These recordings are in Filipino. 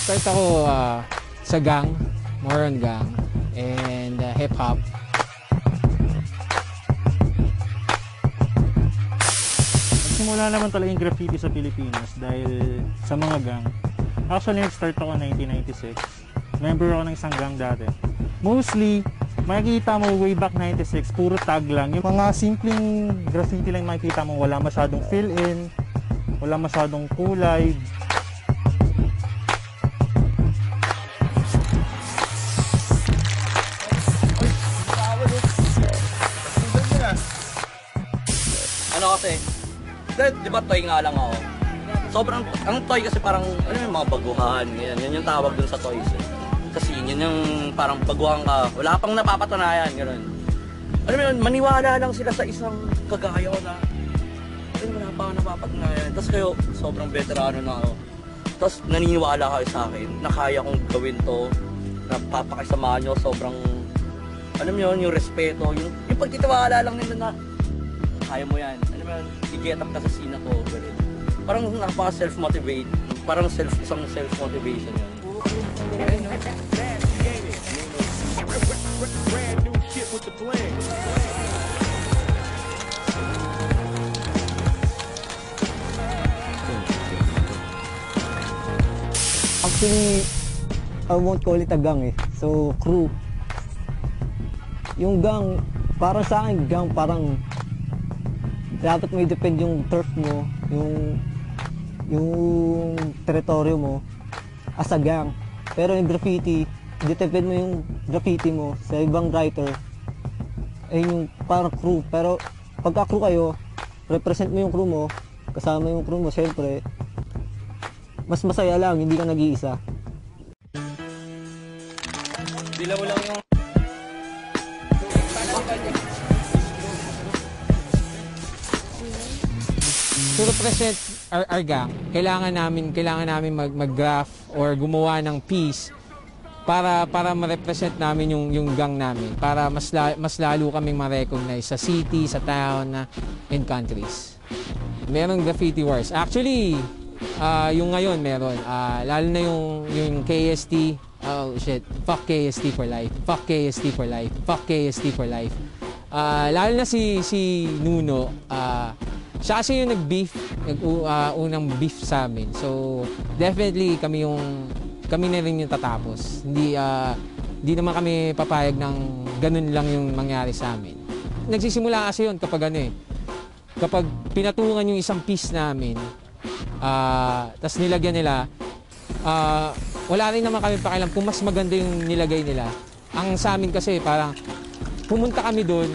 Start ako sa gang, more on gang, and hip-hop. Nagsimula naman talaga yung graffiti sa Pilipinas dahil sa mga gang. Actually, nag-start ako 1996. Member ako ng isang gang dati. Mostly, makikita mo way back 96, puro tag lang. Yung mga simpleng graffiti lang makikita mo, wala masyadong fill-in, wala masyadong kulay. Ano kasi, di ba toy nga lang ako? Sobrang, ang toy kasi parang, ano yung mga baguhan, yan yung tawag dun sa toys eh. Sa scene, yun yung parang baguhan ka, wala pang napapatunayan, gano'n. Alam mo yun, maniwala lang sila sa isang kagaya ko na, wala pa napapatunayan. Tapos kayo, sobrang veterano na ako. Tapos naniniwala kayo sa akin, na kaya kong gawin to, na papakisamahan nyo, sobrang, alam mo yun, yung respeto, yung pagtitiwala lang nila na, kaya mo yan. Ano ba, i-get up ka sa scene na to. Parang napaka-self-motivate. Parang isang self-motivation yan. Actually, I won't call it a gang eh. So, crew. Yung gang, parang sa akin, gang parang dapat may depend yung turf mo, yung teritoryo mo as a gang. Pero yung graffiti, depend mo yung graffiti mo sa ibang writer, ay yung parang crew. Pero pagka crew kayo, represent mo yung crew mo, kasama yung crew mo, syempre, mas masaya lang, hindi ka nag-iisa. Bila mo lang yung To represent our gang, kailangan namin mag-graph or gumawa ng piece para ma-represent namin yung gang namin, para mas lalo kaming ma-recognize sa city, sa town, and countries. Merong graffiti wars. Actually, yung ngayon meron, lalo na yung KST. Oh shit, fuck KST for life. Fuck KST for life. Fuck KST for life. Lalo na si Nuno, siya kasi yung nag-beef, unang beef sa amin. So, definitely kami na rin yung tatapos. Hindi naman kami papayag ng ganun lang yung mangyari sa amin. Nagsisimula kasi yun kapag kapag pinatungan yung isang piece namin, tas nilagyan nila, wala rin naman kami pakialam kung mas maganda yung nilagay nila. Ang sa amin kasi parang pumunta kami doon,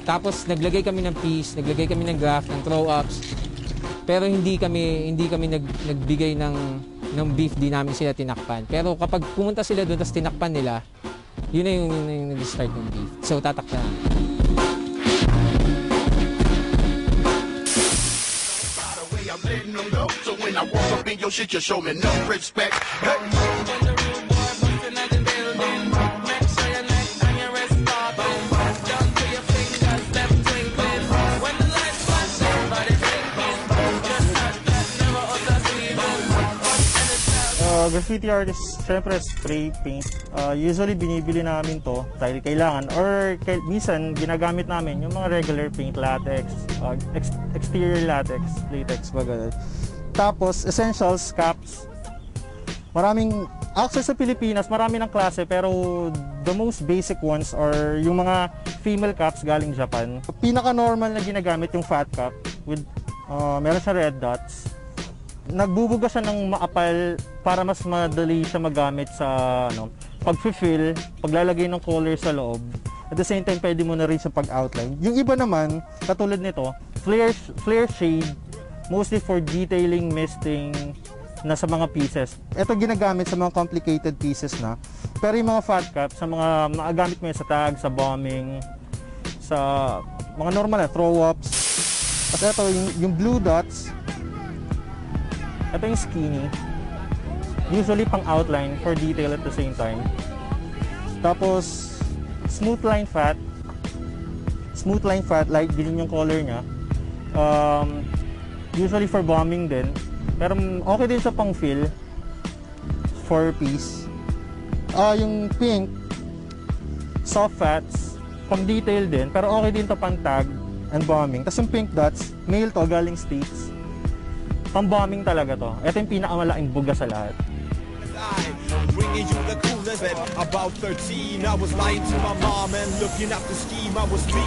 tapos naglagay kami ng piece, naglagay kami ng graph, ng throw-ups. Pero hindi kami nagbigay ng beef, di namin sila tinakpan. Pero kapag pumunta sila doon, tapos tinakpan nila, yun na yung nag-start ng beef. So tatakta na. Graffiti artist, syempre spray paint. Usually binibili namin to dahil kailangan, or minsan ginagamit namin yung mga regular paint, latex, exterior latex, baga. Tapos essentials, caps. Actually sa Pilipinas, marami ng klase, pero the most basic ones are yung mga female caps galing Japan. Pinaka-normal na ginagamit yung fat cap with meron siya red dots. Nagbubuga siya ng maapal para mas madali siya magamit sa pag-fill, paglalagay ng color sa loob. At the same time, pwede mo na rin sa pag-outline. Yung iba naman, katulad nito, flare shade, mostly for detailing, misting na sa mga pieces. Ito ginagamit sa mga complicated pieces na. Pero yung mga fat cap, sa mga magagamit mo yan sa tag, sa bombing, sa mga normal na throw-ups. At ito, yung blue dots, Ito yung skinny. Usually pang outline for detail at the same time. Tapos, smooth line fat. Smooth line fat, light green yung color niya. Usually for bombing din. Pero okay din siya pang fill. 4-piece. Yung pink, soft fats, pang detail din. Pero okay din to pang tag and bombing. Tapos yung pink dots, male to, galing States. Pang bombing talaga to. Ito yung pinakamalaking buga sa lahat. Bringing you the coolest at about 13 I was lying to my mom and looking up the scheme I was me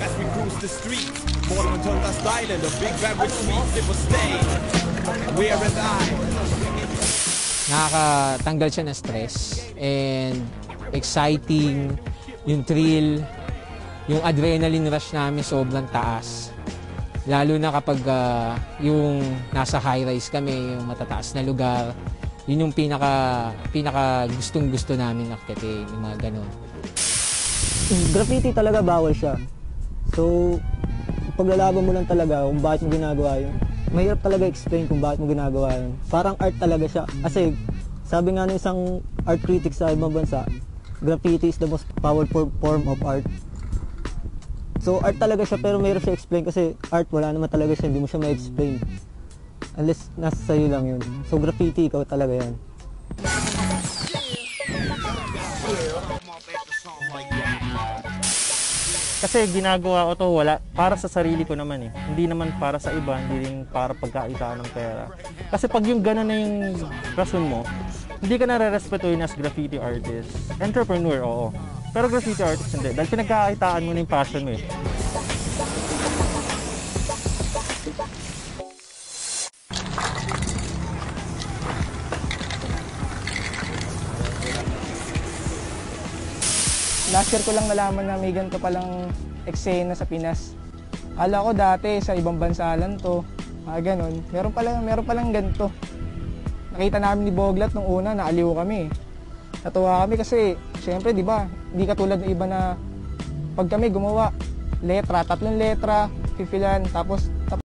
as we cruised the streets Morning turned us silent a big bag with sweets it was staying where and I Nakakatanggal siya ng stress and exciting, yung thrill, yung adrenaline rush namin sobrang taas. Lalo na kapag yung nasa high-rise kami, yung matataas na lugar, yun yung pinaka gustong-gusto namin akyatin, yung mga ganun. Graffiti talaga bawal siya. So, paglalaban mo lang talaga kung bakit mo ginagawa yun. Mahirap talaga explain kung bakit mo ginagawa yun. Parang art talaga siya. Kasi, sabi nga ng isang art critic sa ibang bansa, graffiti is the most powerful form of art. So, art talaga siya pero mahirap siya explain kasi art wala naman talaga siya, hindi mo siya ma-explain. Unless nasa sa'yo lang yun. So, graffiti, ikaw talaga yan. Kasi ginagawa ko to wala para sa sarili ko naman eh. Hindi naman para sa iba, hindi rin para pagkaitaan ng pera. Kasi pag yung gano'n na yung rason mo, hindi ka nare-respetuhin as graffiti artist. Entrepreneur, oo. Pero graffiti artist hindi. Dahil pinagkakaitaan mo na yung passion mo eh. Last year ko lang nalaman na may ganito palang eksena sa Pinas. Akala ko dati sa ibang bansa lang to, ganon. Meron palang ganito. Nakita namin ni Boglat nung una, naaliw kami. Natuwa kami kasi, syempre, di ba, hindi katulad ng iba na pag kami gumawa, letra, 3 letra, pipilan, tapos